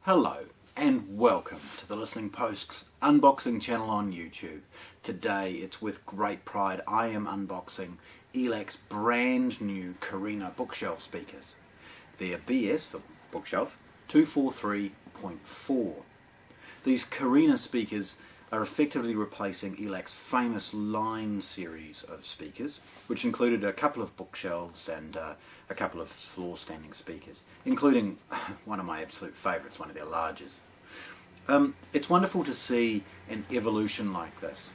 Hello and welcome to the Listening Post's unboxing channel on YouTube. Today it's with great pride I am unboxing ELAC's brand new Carina bookshelf speakers. They're BS for bookshelf 243.4. These Carina speakers are effectively replacing ELAC's famous line series of speakers, which included a couple of bookshelves and a couple of floor standing speakers, including one of my absolute favourites, one of their largest. It's wonderful to see an evolution like this.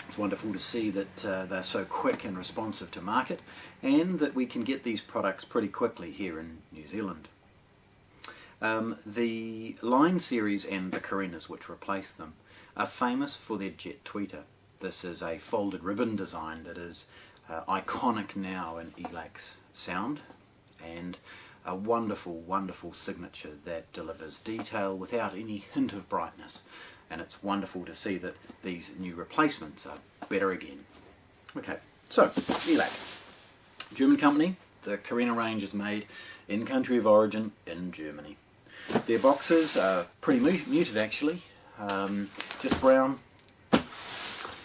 It's wonderful to see that they're so quick and responsive to market, and that we can get these products pretty quickly here in New Zealand. The line series and the Carinas which replace them are famous for their jet tweeter. This is a folded ribbon design that is iconic now in ELAC's sound, and a wonderful, wonderful signature that delivers detail without any hint of brightness. And it's wonderful to see that these new replacements are better again. Okay, so ELAC, German company. The Carina range is made in country of origin in Germany. Their boxes are pretty muted actually, just brown.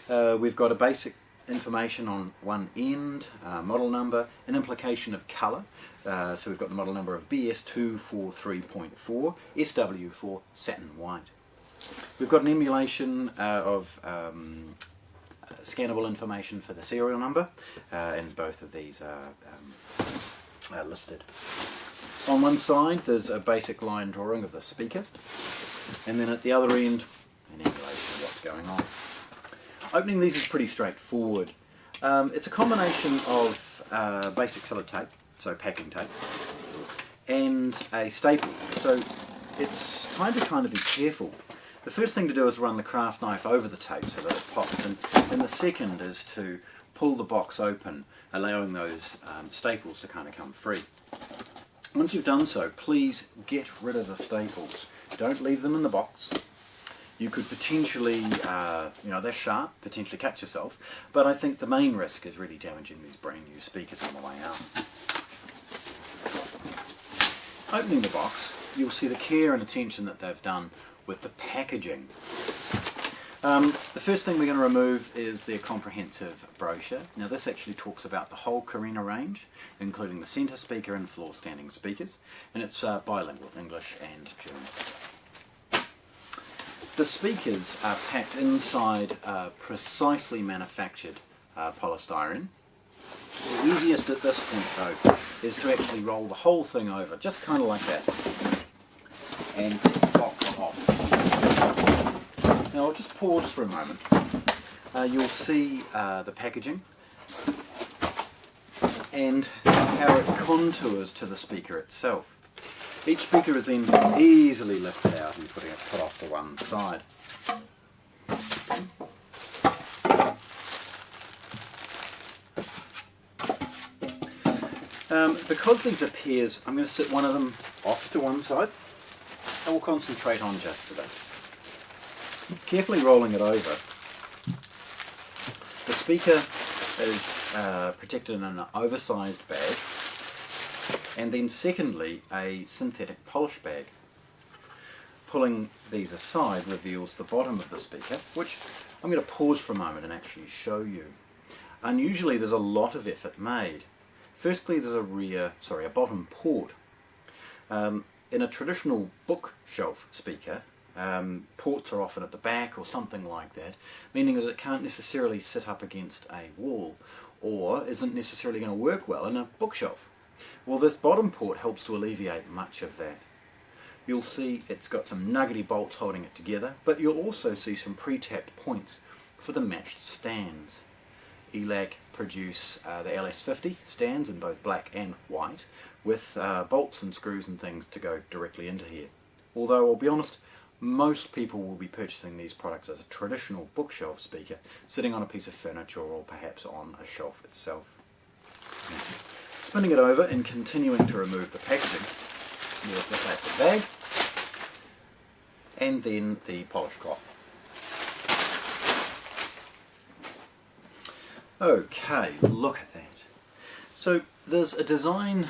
We've got a basic information on one end, model number, an implication of colour. So we've got the model number of BS243.4, SW4 satin white. We've got an emulation of scannable information for the serial number, and both of these are listed. On one side there's a basic line drawing of the speaker, and then at the other end an emulation of what's going on. Opening these is pretty straightforward. It's a combination of basic sellotape, so packing tape, and a staple, so it's time to kind of be careful. The first thing to do is run the craft knife over the tape so that it pops, and the second is to pull the box open, allowing those staples to kind of come free. Once you've done so, please get rid of the staples. Don't leave them in the box. You could potentially, they're sharp, potentially cut yourself, but I think the main risk is really damaging these brand new speakers on the way out. Opening the box, you'll see the care and attention that they've done with the packaging. The first thing we're going to remove is their comprehensive brochure. Now this actually talks about the whole Carina range, including the centre speaker and floor standing speakers, and it's bilingual, English and German. The speakers are packed inside precisely manufactured polystyrene. The easiest at this point though is to actually roll the whole thing over, just kind of like that, and box off. Now I'll just pause for a moment. You'll see the packaging and how it contours to the speaker itself. Each speaker is then easily lifted out and put off to one side. Because these are pairs, I'm going to sit one of them off to one side, and we'll concentrate on just this. Carefully rolling it over, the speaker is protected in an oversized bag, and then secondly a synthetic polish bag. Pulling these aside reveals the bottom of the speaker, which I'm going to pause for a moment and actually show you. Unusually there's a lot of effort made. Firstly there's a bottom port. In a traditional bookshelf speaker, ports are often at the back or something like that, meaning that it can't necessarily sit up against a wall or isn't necessarily going to work well in a bookshelf. Well, this bottom port helps to alleviate much of that. You'll see it's got some nuggety bolts holding it together, but you'll also see some pre-tapped points for the matched stands. ELAC produce the LS50 stands in both black and white, with bolts and screws and things to go directly into here. Although I'll be honest, most people will be purchasing these products as a traditional bookshelf speaker, sitting on a piece of furniture or perhaps on a shelf itself. Spinning it over and continuing to remove the packaging, there's the plastic bag, and then the polish cloth. Okay, look at that. So there's a design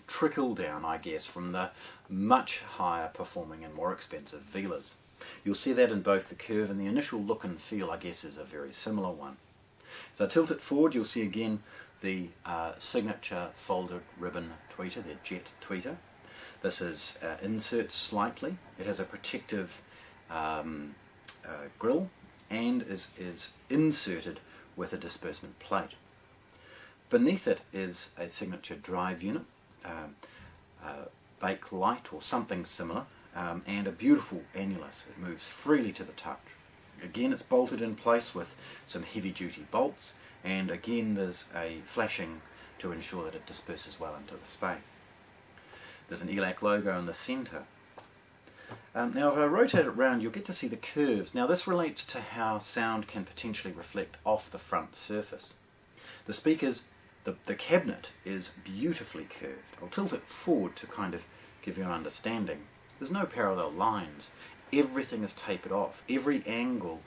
trickle down, I guess, from the much higher performing and more expensive Velas. You'll see that in both the curve and the initial look and feel, I guess, is a very similar one. As I tilt it forward, you'll see again the signature folded ribbon tweeter, the jet tweeter. This is inserts slightly. It has a protective grill and is inserted with a disbursement plate. Beneath it is a signature drive unit, bake light or something similar, and a beautiful annulus. It moves freely to the touch. Again, it's bolted in place with some heavy duty bolts, and again there's a flashing to ensure that it disperses well into the space. There's an ELAC logo in the centre. Now if I rotate it round, you'll get to see the curves. Now this relates to how sound can potentially reflect off the front surface. The speakers, the cabinet is beautifully curved. I'll tilt it forward to kind of give you an understanding. There's no parallel lines. Everything is tapered off. Every angle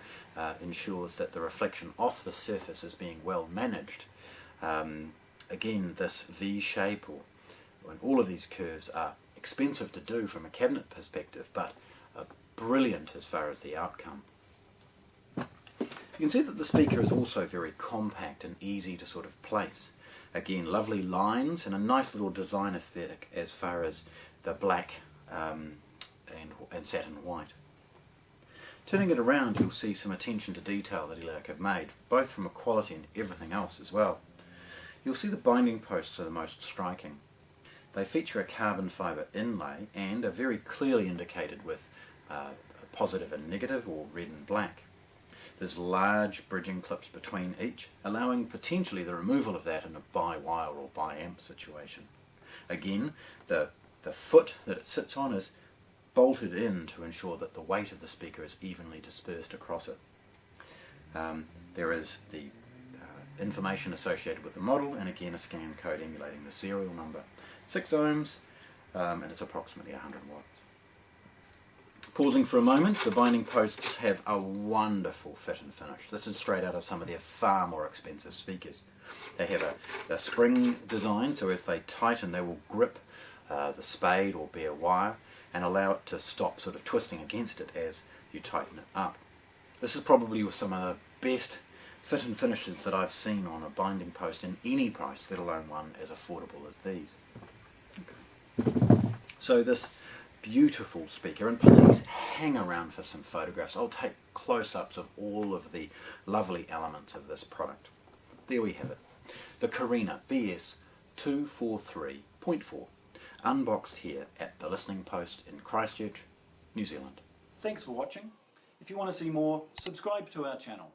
ensures that the reflection off the surface is being well managed. Again, this V shape and all of these curves are expensive to do from a cabinet perspective, but brilliant as far as the outcome. You can see that the speaker is also very compact and easy to sort of place. Again, lovely lines and a nice little design aesthetic as far as the black and satin white. Turning it around, you'll see some attention to detail that ELAC have made, both from a quality and everything else as well. You'll see the binding posts are the most striking. They feature a carbon fibre inlay and are very clearly indicated with a positive and negative, or red and black. There's large bridging clips between each, allowing potentially the removal of that in a bi-wire or bi-amp situation. Again, the foot that it sits on is bolted in to ensure that the weight of the speaker is evenly dispersed across it. There is the information associated with the model, and again a scan code emulating the serial number. 6 ohms, and it's approximately 100 watts. Pausing for a moment, the binding posts have a wonderful fit and finish. This is straight out of some of their far more expensive speakers. They have a spring design, so if they tighten they will grip the spade or bare wire and allow it to stop sort of twisting against it as you tighten it up. This is probably some of the best fit and finishes that I've seen on a binding post in any price, let alone one as affordable as these. So this beautiful speaker, and please hang around for some photographs. I'll take close-ups of all of the lovely elements of this product. There we have it. The Carina BS243.4, unboxed here at the Listening Post in Christchurch, New Zealand. Thanks for watching. If you want to see more, subscribe to our channel.